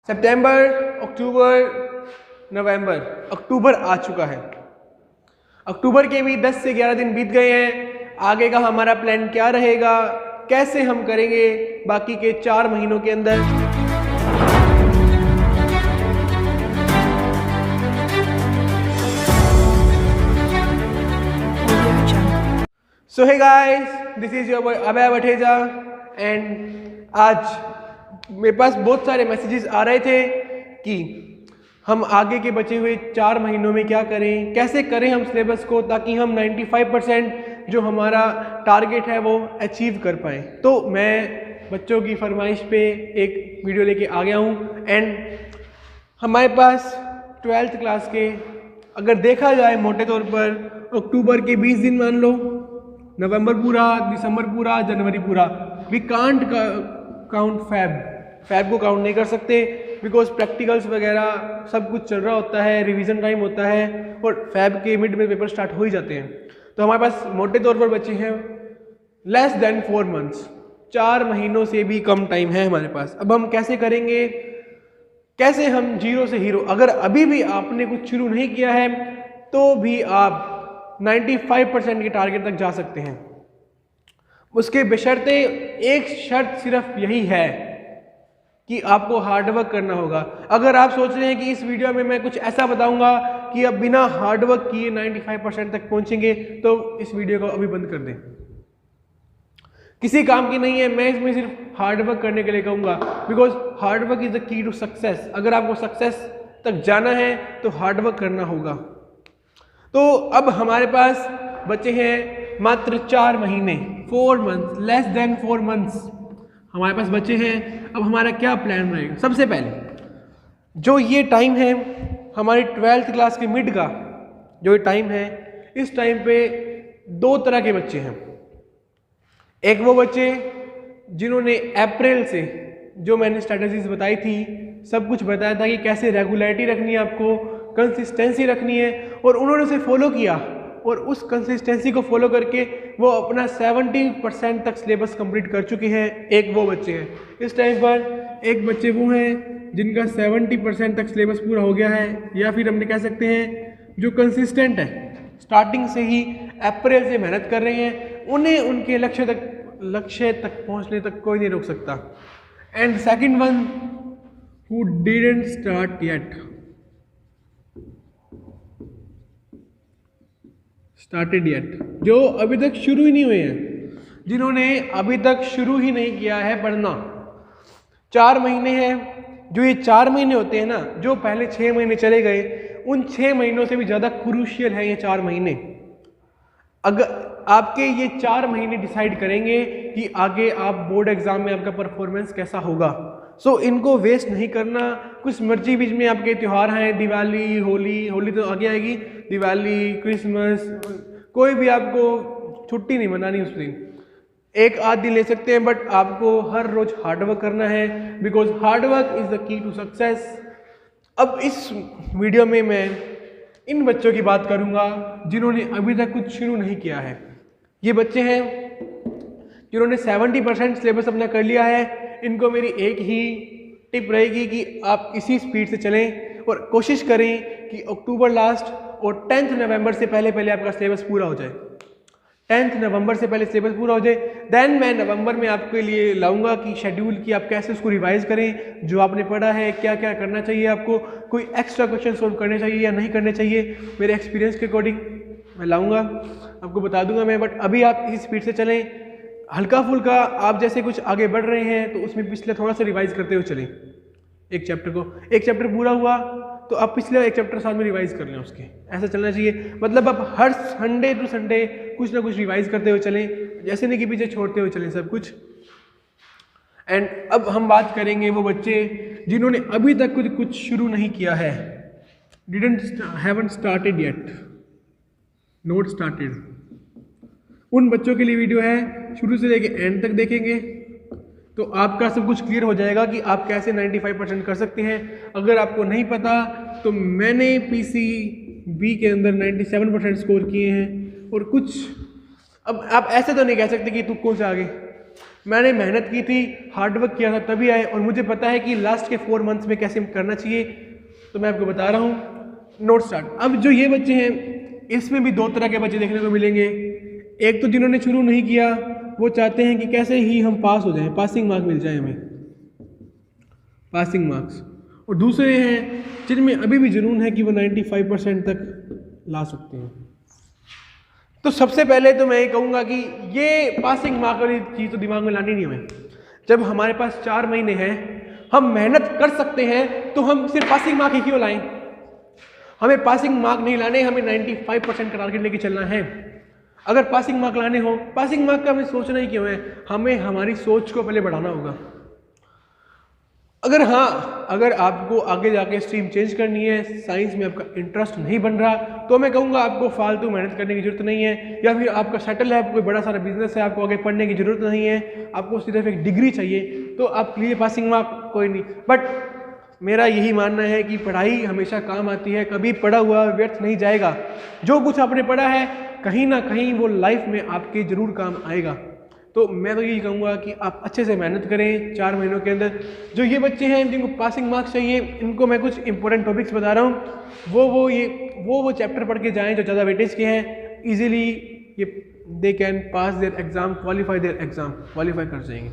सितंबर, अक्टूबर, नवंबर, अक्टूबर आ चुका है। अक्टूबर के भी 10 से 11 दिन बीत गए हैं। आगे का हमारा प्लान क्या रहेगा, कैसे हम करेंगे बाकी के 4 महीनों के अंदर। So hey guys, this is your boy Abhay Vatheja and आज मेरे पास बहुत सारे मैसेजेस आ रहे थे कि हम आगे के बचे हुए 4 महीनों में क्या करें, कैसे करें हम सिलेबस को ताकि हम 95% जो हमारा टारगेट है वो अचीव कर पाएँ। तो मैं बच्चों की फरमाइश पे एक वीडियो लेके आ गया हूँ एंड हमारे पास 12th क्लास के अगर देखा जाए मोटे तौर पर अक्टूबर के 20 दिन मान लो, नवंबर पूरा, दिसंबर पूरा, जनवरी पूरा। वी कांट काउंट फैब को काउंट नहीं कर सकते बिकॉज प्रैक्टिकल्स वगैरह सब कुछ चल रहा होता है, रिवीजन टाइम होता है और फैब के मिड में पेपर स्टार्ट हो ही जाते हैं। तो हमारे पास मोटे तौर पर बचे हैं लेस देन 4 मंथ्स, 4 महीनों से भी कम टाइम है हमारे पास। अब हम कैसे करेंगे, कैसे हम जीरो से हीरो, अगर अभी भी आपने कुछ शुरू नहीं किया है तो भी आप 95% के टारगेट तक जा सकते हैं। उसके बशर्ते एक शर्त सिर्फ यही है कि आपको हार्डवर्क करना होगा। अगर आप सोच रहे हैं कि इस वीडियो में मैं कुछ ऐसा बताऊंगा कि अब बिना हार्डवर्क किए 95% तक पहुंचेंगे तो इस वीडियो को अभी बंद कर दें, किसी काम की नहीं है। मैं इसमें सिर्फ हार्डवर्क करने के लिए कहूँगा because hard work is the key to success. अगर आपको सक्सेस तक जाना है तो हार्डवर्क करना होगा। तो अब हमारे पास बचे हैं मात्र 4 महीने, 4 मंथ्स, लेस देन 4 मंथ्स हमारे पास बचे हैं। अब हमारा क्या प्लान रहेगा? सबसे पहले जो ये टाइम है हमारी 12th क्लास के मिड का जो ये टाइम है, इस टाइम पे 2 तरह के बच्चे हैं। एक वो बच्चे जिन्होंने अप्रैल से जो मैंने स्ट्रैटेजीज बताई थी, सब कुछ बताया था कि कैसे रेगुलरिटी रखनी है, आपको कंसिस्टेंसी रखनी है, और उन्होंने उसे फॉलो किया और उस कंसिस्टेंसी को फॉलो करके वो अपना 70% तक सिलेबस कंप्लीट कर चुके हैं। एक वो बच्चे हैं इस टाइम पर। एक बच्चे वो हैं जिनका 70% तक सिलेबस पूरा हो गया है, या फिर हमने कह सकते हैं जो कंसिस्टेंट है, स्टार्टिंग से ही अप्रैल से मेहनत कर रहे हैं। उन्हें उनके लक्ष्य तक पहुंचने तक कोई नहीं रोक सकता। And second one who didn't start yet, started yet, जो अभी तक शुरू ही नहीं हुए हैं, जिन्होंने अभी तक शुरू ही नहीं किया है पढ़ना। 4 महीने हैं, जो ये 4 महीने होते हैं ना, जो पहले 6 महीने चले गए, उन 6 महीनों से भी ज़्यादा क्रूशियल है ये 4 महीने। अगर आपके ये 4 महीने डिसाइड करेंगे कि आगे आप बोर्ड एग्जाम में आपका परफॉर्मेंस कैसा होगा। सो इनको वेस्ट नहीं करना। कुछ मर्जी बीच में आपके त्यौहार हैं, दिवाली, होली तो आगे आएगी, दिवाली, क्रिसमस, कोई भी आपको छुट्टी नहीं मनानी उस दिन, एक आध दिन ले सकते हैं, बट आपको हर रोज हार्डवर्क करना है because hard work is the key to success. अब इस वीडियो में मैं इन बच्चों की बात करूंगा जिन्होंने अभी तक कुछ शुरू नहीं किया है। ये बच्चे हैं जिन्होंने 70% सिलेबस अपना कर लिया है। इनको मेरी एक ही टिप रहेगी कि आप इसी स्पीड से चलें और कोशिश करें कि अक्टूबर लास्ट और 10th नवंबर से पहले आपका सिलेबस पूरा हो जाए। 10th नवंबर से पहले सिलेबस पूरा हो जाए, देन मैं नवंबर में आपके लिए लाऊंगा कि शेड्यूल कि आप कैसे उसको रिवाइज करें, जो आपने पढ़ा है क्या क्या करना चाहिए, आपको कोई एक्स्ट्रा क्वेश्चन सोल्व करने चाहिए या नहीं करने चाहिए, मेरे एक्सपीरियंस के अकॉर्डिंग मैं लाऊंगा, आपको बता दूंगा मैं। बट अभी आप इसी स्पीड से चलें, हल्का फुल्का आप जैसे कुछ आगे बढ़ रहे हैं तो उसमें पिछले थोड़ा सा रिवाइज करते हुए चलें। एक चैप्टर पूरा हुआ तो आप पिछले एक चैप्टर साथ में रिवाइज कर लें उसके, ऐसा चलना चाहिए। मतलब आप हर संडे टू संडे कुछ ना कुछ रिवाइज करते हुए चलें, जैसे नहीं कि पीछे छोड़ते हुए चलें सब कुछ। एंड अब हम बात करेंगे वो बच्चे जिन्होंने अभी तक कुछ शुरू नहीं किया है, haven't started yet, not started. उन बच्चों के लिए वीडियो है, शुरू से लेके एंड तक देखेंगे तो आपका सब कुछ क्लियर हो जाएगा कि आप कैसे 95% कर सकते हैं। अगर आपको नहीं पता तो मैंने PCB के अंदर 97% स्कोर किए हैं और कुछ। अब आप ऐसे तो नहीं कह सकते कि तुक्कों से आगे, मैंने मेहनत की थी, हार्डवर्क किया था तभी आए, और मुझे पता है कि लास्ट के 4 मंथ्स में कैसे करना चाहिए, तो मैं आपको बता रहा हूँ। Note start. अब जो ये बच्चे हैं इसमें भी 2 तरह के बच्चे देखने को मिलेंगे। एक तो जिन्होंने शुरू नहीं किया, वो चाहते हैं कि कैसे ही हम पास हो जाएं, पासिंग मार्क मिल जाए हमें, पासिंग मार्क्स। और दूसरे हैं जिनमें अभी भी जुनून है कि वो 95% तक ला सकते हैं। तो सबसे पहले तो मैं ये कहूँगा कि ये पासिंग मार्क वाली चीज़ तो दिमाग में लानी नहीं हमें। जब हमारे पास 4 महीने हैं, हम मेहनत कर सकते हैं, तो हम सिर्फ पासिंग मार्क ही क्यों लाएं? हमें पासिंग मार्क नहीं लाने, हमें 95% का टारगेट लेके चलना है। अगर पासिंग मार्क लाने हो, पासिंग मार्क का हमें सोचना ही क्यों है? हमें हमारी सोच को पहले बढ़ाना होगा। अगर आपको आगे जाके स्ट्रीम चेंज करनी है, साइंस में आपका इंटरेस्ट नहीं बन रहा, तो मैं कहूँगा आपको फालतू मेहनत करने की जरूरत नहीं है, या फिर आपका सेटल है, कोई बड़ा सारा बिजनेस है, आपको आगे पढ़ने की जरूरत नहीं है, आपको सिर्फ एक डिग्री चाहिए, तो आप लिए पासिंग मार्क कोई नहीं। बट मेरा यही मानना है कि पढ़ाई हमेशा काम आती है, कभी पढ़ा हुआ व्यर्थ नहीं जाएगा। जो कुछ आपने पढ़ा है कहीं ना कहीं वो लाइफ में आपके जरूर काम आएगा। तो मैं तो यही कहूँगा कि आप अच्छे से मेहनत करें 4 महीनों के अंदर। जो ये बच्चे हैं जिनको पासिंग मार्क्स चाहिए, इनको मैं कुछ इंपॉर्टेंट टॉपिक्स बता रहा हूँ, वो चैप्टर पढ़ के जाएँ जो ज़्यादा वेटेज के हैं। ईजिली ये they can pass their exam, qualify their exam, qualify कर जाएंगे।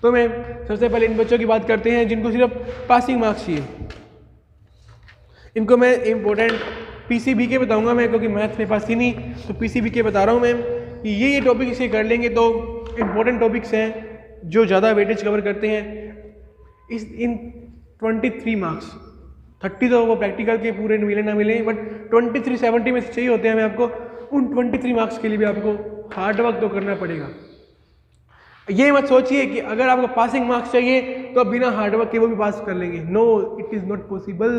तो मैं सबसे पहले इन बच्चों की बात करते हैं जिनको सिर्फ पासिंग मार्क्स चाहिए। इनको मैं इंपॉर्टेंट पीसीबी के बताऊँगा मैं, क्योंकि मैथ्स मेरे पास थी नहीं, तो पीसीबी के बता रहा हूँ मैं कि ये टॉपिक इसे कर लेंगे तो इंपॉर्टेंट टॉपिक्स हैं जो ज़्यादा वेटेज कवर करते हैं। इन 23 मार्क्स, 30 तो वो प्रैक्टिकल के पूरे मिले ना मिले, बट 23 70 में से चाहिए होते हैं हमें। आपको उन 23 मार्क्स के लिए भी आपको हार्डवर्क तो करना पड़ेगा। ये मत सोचिए कि अगर आपको पासिंग मार्क्स चाहिए तो आप बिना हार्डवर्क के वो भी पास कर लेंगे। No, it is not possible.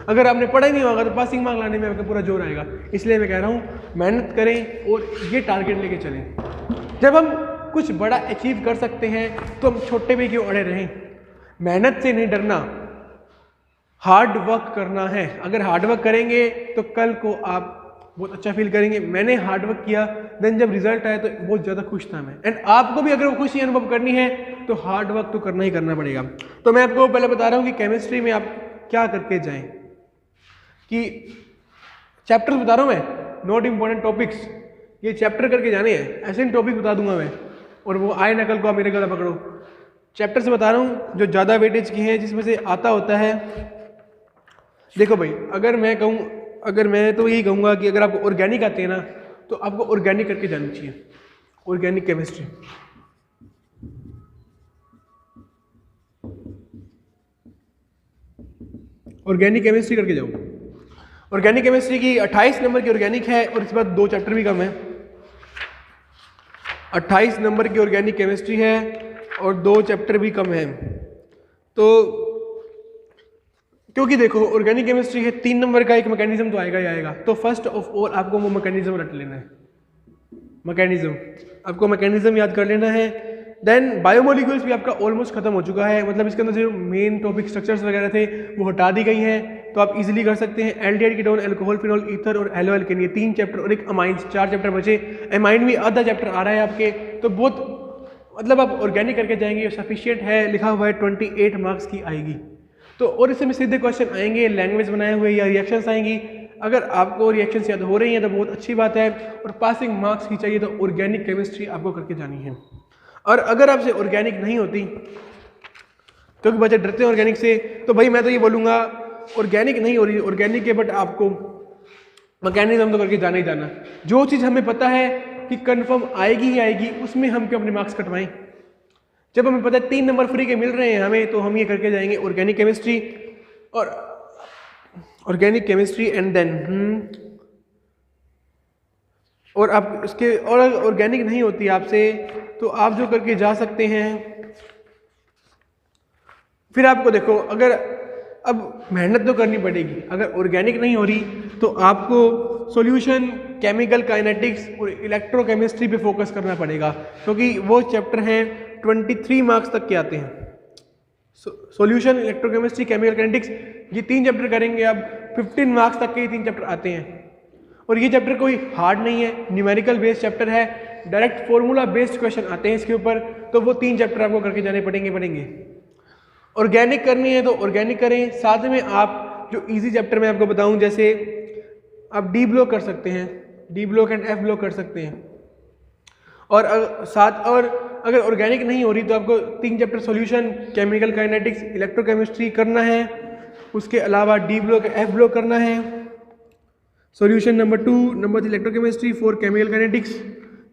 अगर आपने पढ़ा ही नहीं होगा तो पासिंग मार्क लाने में आपका पूरा जोर आएगा। इसलिए मैं कह रहा हूँ मेहनत करें और ये टारगेट लेके चलें। जब हम कुछ बड़ा अचीव कर सकते हैं तो हम छोटे में क्यों अड़े रहें? मेहनत से नहीं डरना, हार्ड वर्क करना है। अगर हार्ड वर्क करेंगे तो कल को आप बहुत अच्छा फील करेंगे। मैंने हार्ड वर्क किया, देन जब रिजल्ट आया तो बहुत ज़्यादा खुश था मैं। एंड आपको भी अगर वो खुशी अनुभव करनी है तो हार्ड वर्क तो करना ही करना पड़ेगा। तो मैं आपको पहले बता रहा हूँ कि केमिस्ट्री में आप क्या करके जाएं, कि चैप्टर्स बता रहा हूँ मैं, नॉट इम्पॉर्टेंट टॉपिक्स, ये चैप्टर करके जाने हैं। ऐसे ही टॉपिक बता दूंगा मैं, और वो आए नकल को आप मेरे गला पकड़ो। चैप्टर से बता रहा हूँ जो ज़्यादा वेटेज की हैं, जिसमें से आता होता है। देखो भाई, अगर मैं तो यही कहूँगा कि अगर आपको ऑर्गेनिक आते हैं ना, तो आपको ऑर्गेनिक करके जानी चाहिए, ऑर्गेनिक केमिस्ट्री। ऑर्गेनिक केमिस्ट्री करके जाओ। ऑर्गेनिक केमिस्ट्री की 28 नंबर की ऑर्गेनिक है, और इसके बाद 2 चैप्टर भी कम है। 28 नंबर की ऑर्गेनिक केमिस्ट्री है और 2 चैप्टर भी कम है। तो क्योंकि देखो ऑर्गेनिक केमिस्ट्री है, 3 नंबर का एक मैकेनिज्म तो आएगा ही आएगा। तो फर्स्ट ऑफ ऑल आपको वो मैकेनिज्म रट लेना है। मैकेनिज्म, आपको मैकेनिज्म याद कर लेना है। देन बायोमोलिक्यूल्स भी आपका ऑलमोस्ट खत्म हो चुका है, मतलब इसके अंदर जो मेन टॉपिक स्ट्रक्चर्स वगैरह थे वो हटा दी गई हैं, तो आप इजीली कर सकते हैं। Aldehyde, ketone, alcohol, phenol, ether और एल्कोहल, ये 3 चैप्टर और एक अमाइंस, 4 चैप्टर बचे। अमाइन भी आधा चैप्टर आ रहा है आपके, तो बहुत मतलब आप ऑर्गेनिक करके जाएंगे, सफिशिएंट है। लिखा हुआ है 28 मार्क्स की आएगी। तो और इसमें सीधे क्वेश्चन आएंगे, लैंग्वेज बनाए हुए या रिएक्शंस आएंगी। अगर आपको रिएक्शंस याद हो रही हैं तो बहुत अच्छी बात है, और पासिंग मार्क्स ही चाहिए तो ऑर्गेनिक केमिस्ट्री आपको करके जानी है। और अगर आपसे ऑर्गेनिक नहीं होती, क्योंकि बच्चे डरते हैं ऑर्गेनिक से, तो भाई मैं तो ये बोलूँगा ऑर्गेनिक नहीं हो रही ऑर्गेनिक के, बट आपको मैकेनिज्म तो करके जाना ही जाना। जो चीज़ हमें पता है कि कंफर्म आएगी ही आएगी, उसमें हम क्यों अपने मार्क्स कटवाएं? जब हमें पता है 3 नंबर फ्री के मिल रहे हैं हमें, तो हम ये करके जाएंगे ऑर्गेनिक केमिस्ट्री। और ऑर्गेनिक केमिस्ट्री एंड देन और आप उसके, और ऑर्गेनिक नहीं होती आपसे, तो आप जो करके जा सकते हैं, फिर आपको देखो अगर अब मेहनत तो करनी पड़ेगी। अगर ऑर्गेनिक नहीं हो रही तो आपको सॉल्यूशन, केमिकल काइनेटिक्स और इलेक्ट्रोकेमिस्ट्री पे फोकस करना पड़ेगा, क्योंकि वो चैप्टर हैं 23 मार्क्स तक के आते हैं। सॉल्यूशन, इलेक्ट्रोकेमिस्ट्री, केमिकल काइनेटिक्स, ये 3 चैप्टर करेंगे आप, 15 मार्क्स तक के ये 3 चैप्टर आते हैं। और ये चैप्टर कोई हार्ड नहीं है, न्यूमेरिकल बेस्ड चैप्टर है, डायरेक्ट फॉर्मूला बेस्ड क्वेश्चन आते हैं इसके ऊपर, तो वो 3 चैप्टर आपको करके जाने पड़ेंगे। ऑर्गेनिक करनी है तो ऑर्गेनिक करें, साथ में आप जो इजी चैप्टर मैं आपको बताऊं, जैसे आप डी ब्लॉक कर सकते हैं, D block and F block कर सकते हैं, और अगर ऑर्गेनिक नहीं हो रही तो आपको 3 chapter solution, chemical kinetics, electrochemistry करना है, उसके अलावा डी ब्लॉक एफ ब्लॉक करना है, solution number 2, number 3 electrochemistry, 4 chemical kinetics,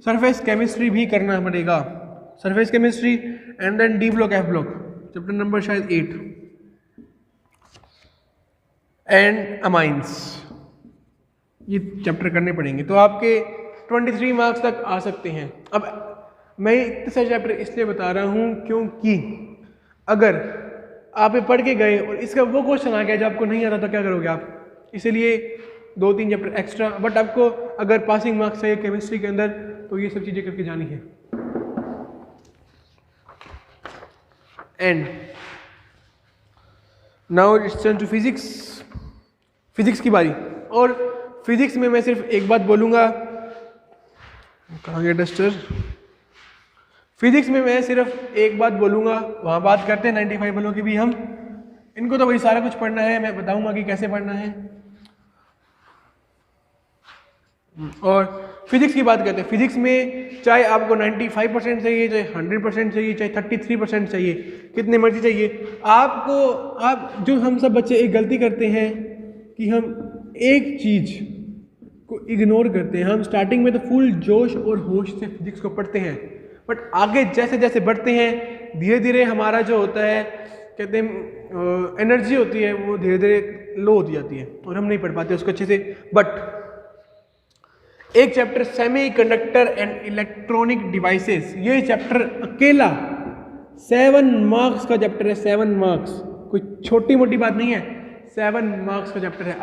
surface chemistry भी करना पड़ेगा, surface chemistry, and then D block F block, chapter number शायद 8, एंड अमाइंस, ये चैप्टर करने पड़ेंगे, तो आपके 23 मार्क्स तक आ सकते हैं। अब मैं इतने सारे चैप्टर इसलिए बता रहा हूँ क्योंकि अगर आप ये पढ़ के गए और इसका वो क्वेश्चन आ गया जो आपको नहीं आता तो क्या करोगे आप, इसलिए 2-3 चैप्टर एक्स्ट्रा, बट आपको अगर पासिंग मार्क्स चाहिए केमिस्ट्री के अंदर तो ये सब चीज़ें करके जानी है। And now it's turn to physics, physics की बारी। और फिजिक्स में मैं सिर्फ एक बात बोलूँगा, कहाँ गया डस्टर, फिजिक्स में मैं सिर्फ एक बात बोलूँगा, वहाँ बात करते हैं 95 वालों की भी हम, इनको तो वही सारा कुछ पढ़ना है, मैं बताऊँगा कि कैसे पढ़ना है। और फिजिक्स की बात करते हैं, फिजिक्स में चाहे आपको 95% चाहिए, चाहे 100% चाहिए, चाहे 33% चाहिए, कितने मर्जी चाहिए आपको, आप जो हम सब बच्चे एक गलती करते हैं कि हम एक चीज़ को इग्नोर करते हैं। हम स्टार्टिंग में तो फुल जोश और होश से फिजिक्स को पढ़ते हैं, बट आगे जैसे जैसे बढ़ते हैं धीरे धीरे हमारा जो होता है, कहते हैं एनर्जी होती है, वो धीरे धीरे लो होती जाती है और हम नहीं पढ़ पाते उसको अच्छे से। बट एक chapter semiconductor and electronic devices, ये चैप्टर अकेला 7 मार्क्स का चैप्टर है, 7 मार्क्स, कोई छोटी मोटी बात नहीं है, 7 मार्क्स का चैप्टर है।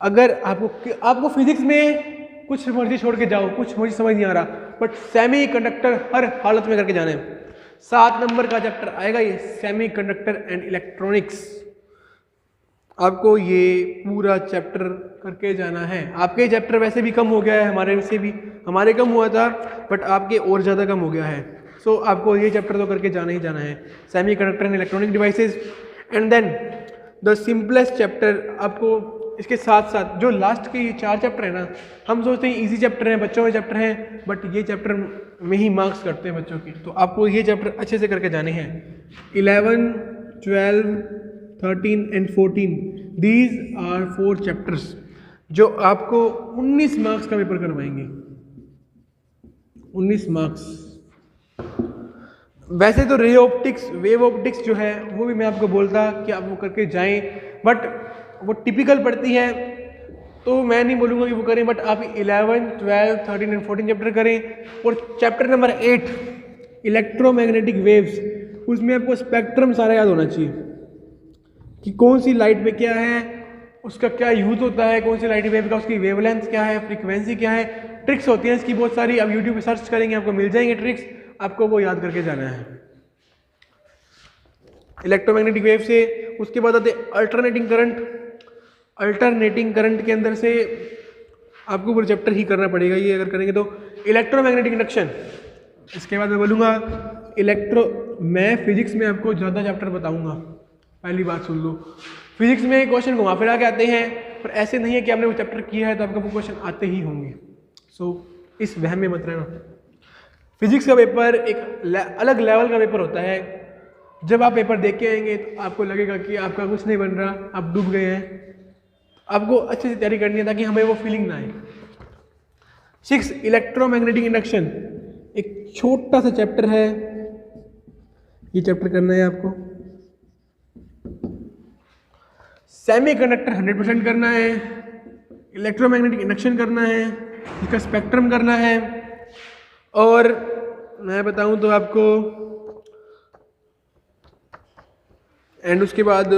अगर आपको फिजिक्स में कुछ मर्जी छोड़ के जाओ, कुछ मर्जी समझ नहीं आ रहा, बट सेमीकंडक्टर हर हालत में करके जाना है। 7 नंबर का चैप्टर आएगा ये, सेमीकंडक्टर एंड इलेक्ट्रॉनिक्स, आपको ये पूरा चैप्टर करके जाना है। आपके चैप्टर वैसे भी कम हो गया है, हमारे कम हुआ था, बट आपके और ज़्यादा कम हो गया है। सो आपको ये चैप्टर तो करके जाना ही जाना है, semiconductor and electronic devices. And then the simplest chapter, आपको इसके साथ साथ जो लास्ट के ये 4 चैप्टर है ना, हम सोचते हैं इजी चैप्टर हैं, बच्चों के चैप्टर हैं, बट ये चैप्टर में ही मार्क्स करते हैं बच्चों की, तो आपको ये चैप्टर अच्छे से करके जाने हैं। 11, 12, 13 एंड 14, दीज आर 4 चैप्टर्स जो आपको 19 मार्क्स का पेपर करवाएंगे, 19 मार्क्स। वैसे तो रे ऑप्टिक्स, वेव ऑप्टिक्स जो है वो भी मैं आपको बोलता कि आप वो करके जाएं, बट वो टिपिकल पड़ती है तो मैं नहीं बोलूँगा कि वो करें, बट आप 11, 12, 13 एंड 14 चैप्टर करें। और चैप्टर नंबर 8 इलेक्ट्रोमैग्नेटिक वेव्स, उसमें आपको स्पेक्ट्रम सारा याद होना चाहिए कि कौन सी लाइट पे क्या है, उसका क्या यूज होता है, कौन सी लाइट वेव का उसकी वेवलेंथ क्या है, फ्रीक्वेंसी क्या है, ट्रिक्स होती हैं इसकी बहुत सारी, आप यूट्यूब पे सर्च करेंगे आपको मिल जाएंगे ट्रिक्स, आपको वो याद करके जाना है इलेक्ट्रोमैग्नेटिक वेव से। उसके बाद आते अल्टरनेटिंग करंट, अल्टरनेटिंग करंट के अंदर से आपको पूरा चैप्टर ही करना पड़ेगा ये अगर करेंगे तो। इलेक्ट्रोमैग्नेटिक इंडक्शन, इसके बाद मैं बोलूँगा मैं फिजिक्स में आपको ज़्यादा चैप्टर बताऊँगा, पहली बात सुन लो। फिजिक्स में क्वेश्चन घुमा फिरा के आते हैं, पर ऐसे नहीं है कि आपने वो चैप्टर किया है तो आपको वो क्वेश्चन आते ही होंगे। सो इस वहम में मत रहना। फिजिक्स का पेपर एक अलग लेवल का पेपर होता है। जब आप पेपर देख के आएंगे तो आपको लगेगा कि आपका कुछ नहीं बन रहा, आप डूब गए हैं। आपको अच्छे से तैयारी करनी है ताकि हमें वो फीलिंग ना आए। 6 इलेक्ट्रोमैग्नेटिक इंडक्शन, एक छोटा सा चैप्टर है, ये चैप्टर करना है आपको। सेमीकंडक्टर 100% करना है, इलेक्ट्रोमैग्नेटिक इंडक्शन करना है, इसका स्पेक्ट्रम करना है, और मैं बताऊं तो आपको एंड उसके बाद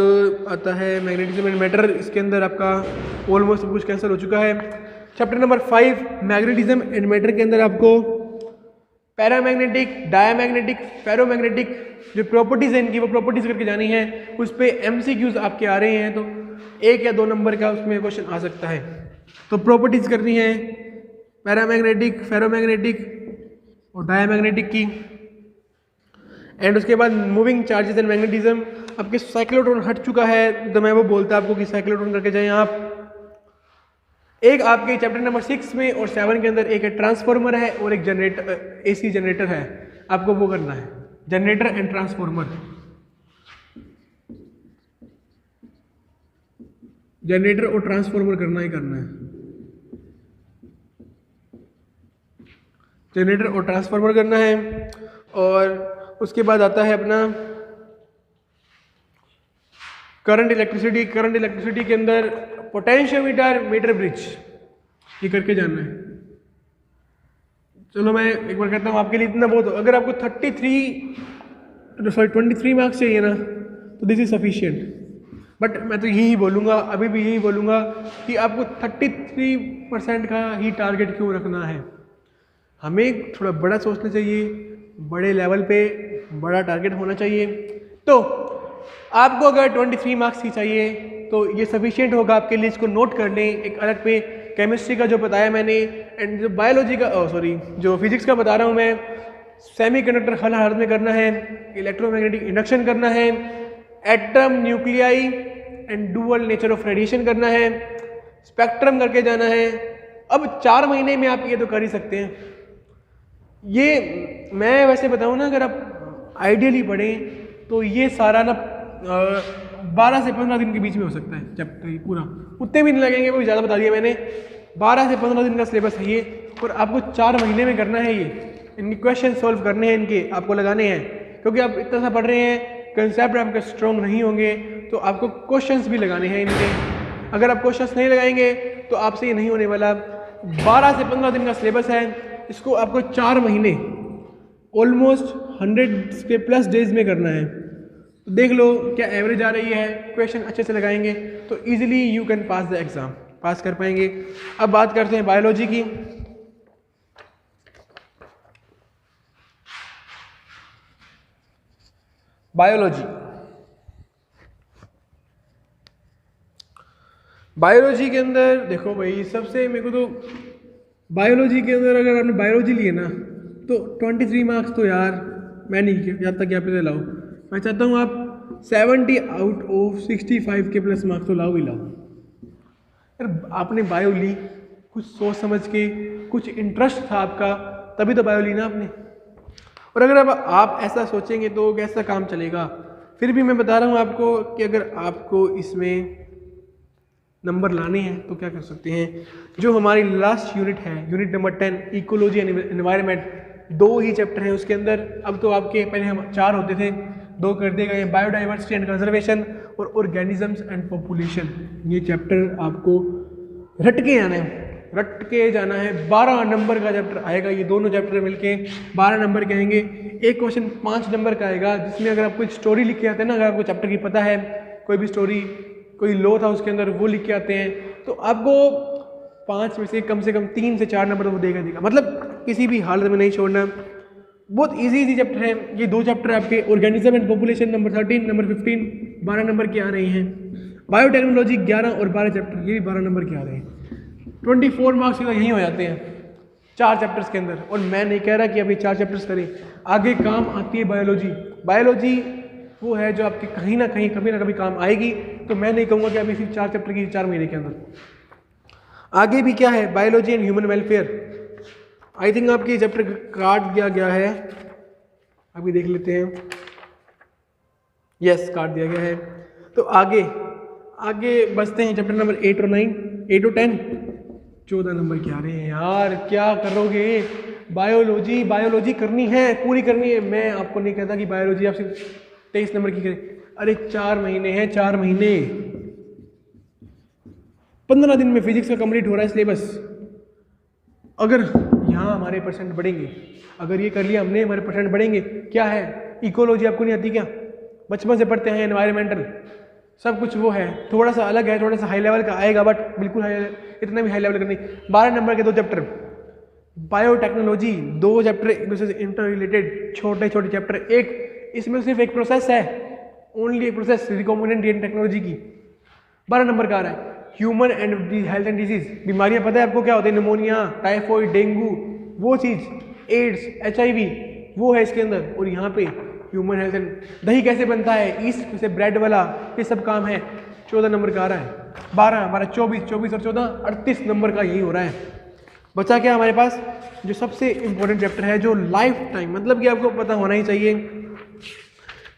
आता है मैग्नेटिज्म एंड मैटर। इसके अंदर आपका ऑलमोस्ट सब कुछ कैंसिल हो चुका है। Chapter number 5 magnetism and matter के अंदर आपको पैरामैग्नेटिक, डायमैग्नेटिक, फेरोमैग्नेटिक जो प्रॉपर्टीज हैं इनकी, वो प्रॉपर्टीज करके जानी है। उस पर MCQs आपके आ रहे हैं, तो 1 या 2 नंबर का उसमें क्वेश्चन आ सकता है। तो प्रॉपर्टीज करनी है, पैरामैग्नेटिक, फेरोमैग्नेटिक और डायमैग्नेटिक की। एंड उसके बाद मूविंग चार्जेस एंड मैग्नेटिज्म। आपके साइक्लोट्रॉन हट चुका है तो मैं वो बोलता आपको कि साइक्लोट्रॉन करके जाएं आप। एक आपके चैप्टर नंबर 6 में और 7 के अंदर एक ट्रांसफार्मर है और एक जनरेटर, एसी जनरेटर है, आपको वो करना है, जनरेटर एंड ट्रांसफार्मर। जनरेटर और ट्रांसफार्मर करना ही करना है, जनरेटर और ट्रांसफार्मर करना है। और उसके बाद आता है अपना करंट इलेक्ट्रिसिटी। करंट इलेक्ट्रिसिटी के अंदर पोटेंशियोमीटर, मीटर ब्रिज, ये करके जाना है। चलो मैं एक बार कहता हूँ आपके लिए इतना बहुत हो। अगर आपको 23 मार्क्स चाहिए ना तो दिस इज सफिशिएंट। बट मैं तो यही बोलूँगा, अभी भी यही बोलूँगा कि आपको 33% का ही टारगेट क्यों रखना है। हमें थोड़ा बड़ा सोचना चाहिए, बड़े लेवल पे बड़ा टारगेट होना चाहिए। तो आपको अगर 23 मार्क्स ही चाहिए तो ये सफिशिएंट होगा आपके लिए। इसको नोट कर लें एक अलग पे। केमिस्ट्री का जो बताया मैंने, एंड जो बायोलॉजी का जो फिजिक्स का बता रहा हूँ मैं, सेमीकंडक्टर हर हालत में करना है, इलेक्ट्रोमैग्नेटिक इंडक्शन करना है, atom, nuclei and dual nature of radiation करना है, स्पेक्ट्रम करके जाना है। अब 4 महीने में आप ये तो कर ही सकते हैं। ये मैं वैसे बताऊँ ना, अगर आप आइडियली पढ़ें तो ये सारा ना 12 से 15 दिन के बीच में हो सकता है चैप्टर ये पूरा। उतने भी नहीं लगेंगे, वो ज़्यादा बता दिया मैंने। 12 से 15 दिन का सिलेबस है ये, और आपको 4 महीने में करना है ये। इनके क्वेश्चन सॉल्व करने हैं, इनके आपको लगाने हैं, क्योंकि आप इतना सा पढ़ रहे हैं, कंसेप्ट आपके स्ट्रॉन्ग नहीं होंगे तो आपको क्वेश्चंस भी लगाने हैं इनके। अगर आप क्वेश्चंस नहीं लगाएंगे तो आपसे ये नहीं होने वाला। 12 से 15 दिन का सिलेबस है, इसको आपको 4 महीने ऑलमोस्ट 100 के प्लस डेज में करना है। तो देख लो क्या एवरेज आ रही है, क्वेश्चन अच्छे से लगाएंगे तो easily you can pass the exam, pass कर पाएंगे। अब बात करते हैं बायोलॉजी की। बायोलॉजी के अंदर देखो भाई, सबसे मेरे को तो बायोलॉजी के अंदर अगर आपने बायोलॉजी लिए ना तो 23 मार्क्स तो यार मैं नहीं चाहता कि आप इसे लाओ। मैं चाहता हूँ आप 70 आउट ऑफ 65 के प्लस मार्क्स तो लाओ ही लाओ। यार आपने बायो ली कुछ सोच समझ के, कुछ इंटरेस्ट था आपका, तभी तो बायो ली ना आपने। और अगर अब आप ऐसा सोचेंगे तो कैसा काम चलेगा। फिर भी मैं बता रहा हूँ आपको कि अगर आपको इसमें नंबर लाने हैं तो क्या कर सकते हैं। जो हमारी लास्ट यूनिट है, unit number 10 ecology and environment, 2 he chapter हैं उसके अंदर। अब तो आपके पहले हम 4 होते थे, 2 कर दिए गए, बायोडाइवर्सिटी एंड कंजर्वेशन और ऑर्गेनिजम्स एंड पॉपुलेशन। ये चैप्टर आपको रट के आना है, रट के जाना है। 12 नंबर का चैप्टर आएगा, ये दोनों चैप्टर मिलके 12 नंबर के आएंगे। एक क्वेश्चन 5 नंबर का आएगा, जिसमें अगर आप कोई स्टोरी लिख के आते हैं ना, अगर आपको चैप्टर की पता है, कोई भी स्टोरी, कोई लॉ था उसके अंदर, वो लिख के आते हैं तो आपको 5 में से कम 3 से 4 नंबर तो वो देगा। मतलब किसी भी हालत में नहीं छोड़ना। बहुत इजी चैप्टर है ये। 2 चैप्टर आपके organism and population number 13, number 15 12 number के आ रहे हैं। बायोटेक्नोलॉजी 11 और 12 चैप्टर ये भी 12 नंबर के आ रहे हैं। 24 मार्क्स तो यहीं हो जाते हैं 4 चैप्टर्स के अंदर। और मैं नहीं कह रहा कि अभी 4 चैप्टर्स करें, आगे काम आती है बायोलॉजी। बायोलॉजी वो है जो आपके कहीं ना कहीं कभी ना कभी काम आएगी। तो मैं नहीं कहूँगा कि अभी सिर्फ 4 चैप्टर की 4 महीने के अंदर। आगे भी क्या है, biology and human welfare. I think आपके चैप्टर काट दिया गया है, अभी देख लेते हैं। यस, काट दिया गया है। तो आगे बसते हैं चैप्टर नंबर 8 और 9, 8 और 10। 14 नंबर के आ रहे हैं यार, क्या करोगे। बायोलॉजी करनी है, पूरी करनी है। मैं आपको नहीं कहता कि बायोलॉजी आप सिर्फ 23 नंबर की करें। अरे 4 महीने हैं, 4 महीने, 15 दिन में फिजिक्स का कंप्लीट हो रहा है सिलेबस। अगर यहाँ हमारे परसेंट बढ़ेंगे, अगर ये कर लिया हमने, हमारे परसेंट बढ़ेंगे। क्या है, इकोलॉजी आपको नहीं आती क्या? बचपन से पढ़ते हैं, एनवायरमेंटल सब कुछ वो है, थोड़ा सा अलग है, थोड़ा सा हाई लेवल का आएगा, बट बिल्कुल इतना भी हाई लेवल का नहीं। 12 नंबर के 2 चैप्टर। बायोटेक्नोलॉजी 2 चैप्टर एक दूसरे से इंटर रिलेटेड, छोटे छोटे चैप्टर। एक इसमें सिर्फ एक प्रोसेस है, ओनली एक प्रोसेस, रिकॉम्बिनेंट डीएनए टेक्नोलॉजी की, 12 नंबर का आ रहा है। Human and health and disease, बीमारियां पता है आपको क्या होती है? निमोनिया, टाइफॉइड, डेंगू, वो चीज़, एड्स, HIV, वो है इसके अंदर। और यहाँ पे ह्यूमन हेल्थ एंड, दही कैसे बनता है? ईस्ट से ब्रेड वाला, ये सब काम है। 14 नंबर का आ रहा है, 12 24 24 और 14 38 नंबर का यही हो रहा है। बचा क्या हमारे पास? जो सबसे इंपॉर्टेंट चैप्टर है, जो लाइफ टाइम, मतलब कि आपको पता होना ही चाहिए,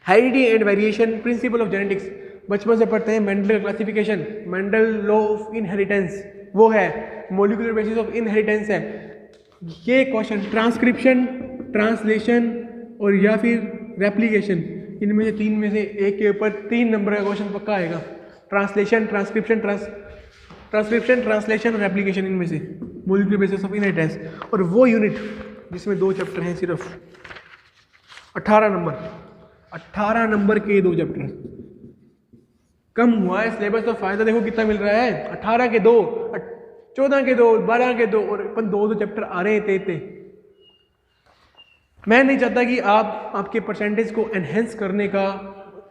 heredity and variation, principle of genetics. बचपन से पढ़ते हैं Mendel classification, Mendel law of inheritance, वो है। मोलिकुलर बेसिस ऑफ इनहेरिटेंस है। ये क्वेश्चन ट्रांसक्रिप्शन, ट्रांसलेशन और या फिर रेप्लिकेशन, इनमें से 3 में से एक के ऊपर 3 नंबर का क्वेश्चन पक्का आएगा। ट्रांसलेशन, ट्रांसक्रिप्शन, ट्रांसलेशन और रेप्लिकेशन, इनमें से मोलिकुलर बेसिस ऑफ इनहेरिटेंस। और वो यूनिट जिसमें 2 चैप्टर हैं सिर्फ, 18 नंबर के 2 चैप्टर। कम हुआ है सिलेबस, तो फायदा देखो कितना मिल रहा है। 18 के 2, 14 के 2, 12 के 2 और अपन 2 चैप्टर आ रहे हैं इतने। मैं नहीं चाहता कि आप आपके परसेंटेज को एनहेंस करने का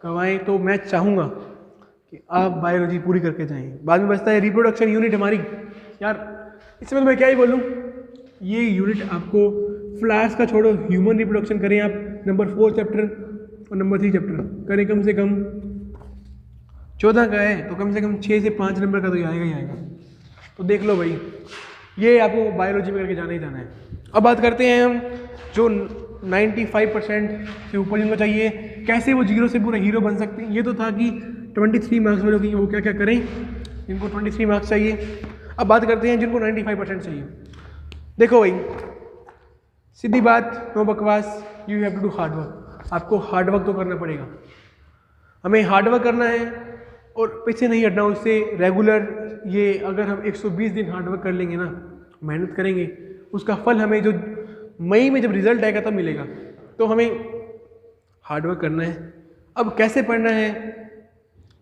करवाएं, तो मैं चाहूँगा कि आप बायोलॉजी पूरी करके जाएं। बाद में बचता है रिप्रोडक्शन यूनिट हमारी। यार इसमें तो मैं क्या ही बोलूँ, ये यूनिट आपको फ्लावर्स का छोड़ो, ह्यूमन रिप्रोडक्शन करें आप, नंबर 4 चैप्टर और नंबर 3 चैप्टर करें, कम से कम 14 का है तो कम से कम 6 से 5 नंबर का तो आएगा ही आएगा। तो देख लो भाई, ये आपको बायोलॉजी में करके जाना ही जाना है। अब बात करते हैं हम जो 95% से ऊपर जिनको चाहिए, कैसे वो 0 से पूरा हीरो बन सकते हैं। ये तो था कि 23 मार्क्स वालों की वो क्या क्या करें, जिनको 23 मार्क्स चाहिए। अब बात करते हैं जिनको 95% चाहिए। देखो भाई, सीधी बात, नो बकवास, you have to do hard work. आपको हार्ड वर्क तो करना पड़ेगा, हमें हार्ड वर्क करना है और पीछे नहीं हटना उससे। रेगुलर ये अगर हम 120 दिन हार्ड वर्क कर लेंगे ना, मेहनत करेंगे, उसका फल हमें जो मई में जब रिजल्ट आएगा तब मिलेगा। तो हमें हार्ड वर्क करना है। अब कैसे पढ़ना है?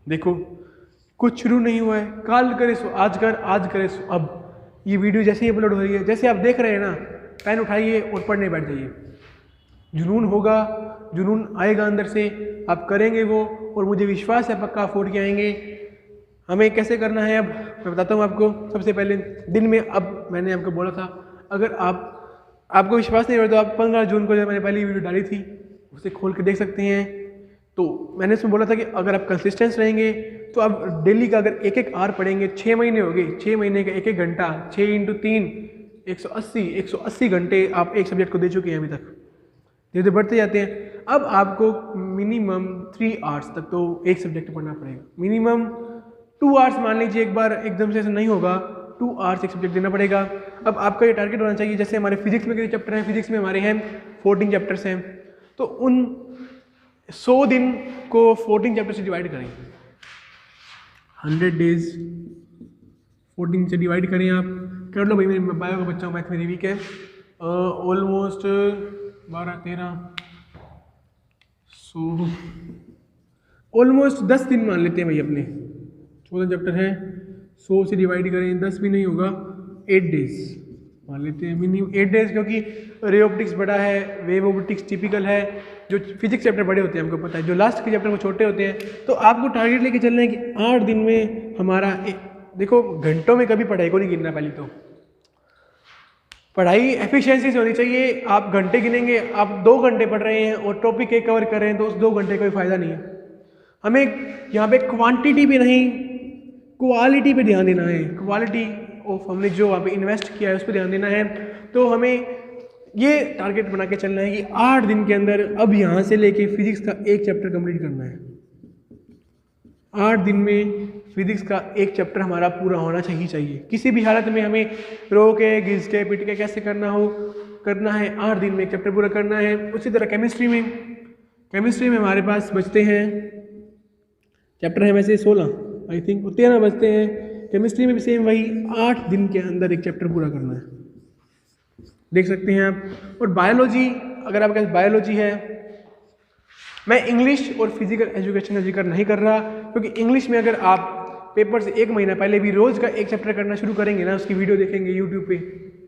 देखो, कुछ शुरू नहीं हुआ है, काल करे सो आज कर, आज करे सो अब। ये वीडियो जैसे ही अपलोड हो रही है, जैसे आप देख रहे हैं ना, पेन उठाइए और पढ़ने बैठ जाइए। जुनून होगा, जुनून आएगा अंदर से, आप करेंगे वो, और मुझे विश्वास है पक्का फोड़ के आएंगे। हमें कैसे करना है अब मैं बताता हूँ आपको। सबसे पहले दिन में, अब मैंने आपको बोला था, अगर आपको विश्वास नहीं हो तो आप 15 जून को जब मैंने पहली वीडियो डाली थी उसे खोल के देख सकते हैं। तो मैंने उसमें बोला था कि अगर आप कंसिस्टेंस रहेंगे तो आप डेली का अगर 1-1 आवर पढ़ेंगे, 6 महीने हो गए, 6 महीने का 1-1 घंटा, 6 × 3 180 घंटे आप एक सब्जेक्ट को दे चुके हैं अभी तक। धीरे धीरे बढ़ते जाते हैं। अब आपको मिनिमम 3 आवर्स तक तो एक सब्जेक्ट पढ़ना पड़ेगा। मिनिमम 2 आवर्स मान लीजिए, एक बार एकदम से ऐसा नहीं होगा, 2 आवर्स एक सब्जेक्ट देना पड़ेगा। अब आपका ये टारगेट होना चाहिए, जैसे हमारे फिजिक्स में कितने चैप्टर हैं, फिजिक्स में हमारे हैं 14 चैप्टर्स हैं, तो उन 100 दिन को 14 चैप्टर से डिवाइड करें। 100 डेज 14 से डिवाइड करें, आप कर लो भाई। मैं बायो का बच्चा हूँ, मैथ मेरी वीक है। ऑलमोस्ट 12 13 100, ऑलमोस्ट 10 दिन मान लेते हैं भाई अपने। 14 चैप्टर है, 100 से डिवाइड करें, 10 भी नहीं होगा, 8 डेज मान लेते हैं मिनिमम 8 डेज, क्योंकि रे ऑप्टिक्स बड़ा है, वेव ऑप्टिक्स टिपिकल है, जो फिजिक्स चैप्टर बड़े होते हैं हमको पता है, जो लास्ट के चैप्टर वो छोटे होते हैं। तो आपको टारगेट लेके चलना है कि 8 दिन में हमारा देखो घंटों में कभी पढ़ाई को नहीं गिनना। पहली तो पढ़ाई एफिशिएंसी से होनी चाहिए। आप घंटे गिनेंगे, आप 2 घंटे पढ़ रहे हैं और टॉपिक एक कवर कर रहे हैं तो उस 2 घंटे का कोई फायदा नहीं है। हमें यहाँ पे क्वांटिटी पे नहीं, क्वालिटी पे ध्यान देना है। क्वालिटी ऑफ हमने जो वहाँ पे इन्वेस्ट किया है उस पर ध्यान देना है। तो हमें ये टारगेट बना के चलना है कि 8 दिन के अंदर अब यहाँ से लेके फिजिक्स का एक चैप्टर कंप्लीट करना है। 8 दिन में फिजिक्स का एक चैप्टर हमारा पूरा होना चाहिए। किसी भी हालत में हमें रो के घिस के पिट के कैसे करना है, 8 दिन में एक चैप्टर पूरा करना है। उसी तरह केमिस्ट्री में हमारे पास बचते हैं चैप्टर है वैसे 16 आई थिंक, 13 बचते हैं। केमिस्ट्री में भी सेम वही, 8 दिन के अंदर एक चैप्टर पूरा करना है, देख सकते हैं आप। और बायोलॉजी, अगर आपके पास बायोलॉजी है, मैं इंग्लिश और फिजिकल एजुकेशन का जिक्र नहीं कर रहा, क्योंकि इंग्लिश में अगर आप पेपर से 1 महीना पहले भी रोज़ का एक चैप्टर करना शुरू करेंगे ना, उसकी वीडियो देखेंगे यूट्यूब पे,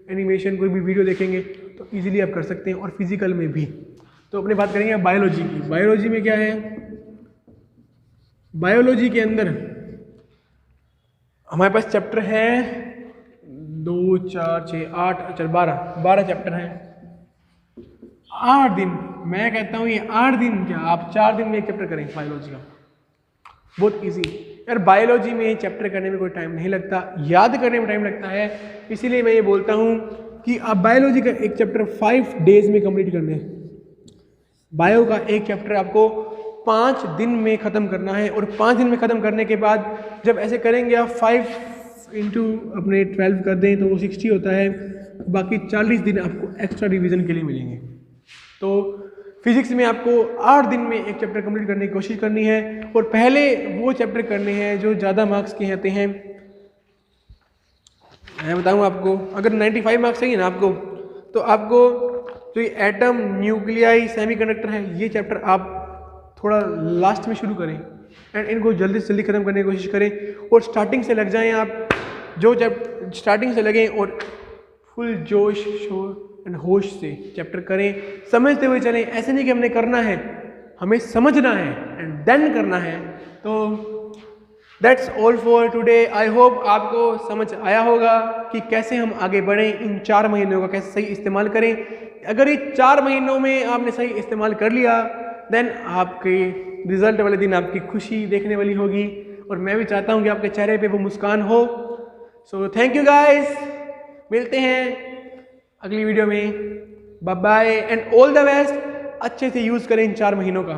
एनिमेशन कोई भी वीडियो देखेंगे तो इजीली आप कर सकते हैं। और फिजिकल में भी। तो अपने बात करेंगे बायोलॉजी की। बायोलॉजी में क्या है, बायोलॉजी के अंदर हमारे पास चैप्टर है 2 4 6 8 चल 12 चैप्टर हैं। 8 दिन, मैं कहता हूँ ये 8 दिन क्या, आप 4 दिन में एक चैप्टर करें बायोलॉजी का, बहुत इजी। यार बायोलॉजी में चैप्टर करने में कोई टाइम नहीं लगता, याद करने में टाइम लगता है। इसीलिए मैं ये बोलता हूँ कि आप बायोलॉजी का एक चैप्टर 5 डेज में कंप्लीट करना है। बायो का एक चैप्टर आपको 5 दिन में ख़त्म करना है, और 5 दिन में ख़त्म करने के बाद जब ऐसे करेंगे आप 5 इंटू अपने 12 कर दें तो वो 60 होता है, बाकी 40 दिन आपको एक्स्ट्रा रिवीजन के लिए मिलेंगे। तो फिजिक्स में आपको 8 दिन में एक चैप्टर कंप्लीट करने की कोशिश करनी है, और पहले वो चैप्टर करने हैं जो ज़्यादा मार्क्स के आते हैं। मैं बताऊँ आपको, अगर 95 मार्क्स चाहिए ना आपको, तो आपको जो ये एटम, न्यूक्लियाई, सेमीकंडक्टर है, ये चैप्टर आप थोड़ा लास्ट में शुरू करें एंड इनको जल्दी से जल्दी ख़त्म करने की कोशिश करें, और स्टार्टिंग से लग जाएं आप। जो चैप्टर स्टार्टिंग से लगें और फुल जोश शोर एंड होश से चैप्टर करें, समझते हुए चलें। ऐसे नहीं कि हमने करना है, हमें समझना है एंड देन करना है। तो that's all for today. I hope आपको समझ आया होगा कि कैसे हम आगे बढ़ें, इन 4 महीनों का कैसे सही इस्तेमाल करें। अगर ये 4 महीनों में आपने सही इस्तेमाल कर लिया, देन आपके रिजल्ट वाले दिन आपकी खुशी देखने वाली होगी, और मैं भी चाहता हूँ कि आपके चेहरे पे वो मुस्कान हो। सो थैंक यू गाइस, मिलते हैं अगली वीडियो में। Bye bye and all the best. अच्छे से यूज़ करें इन 4 महीनों का।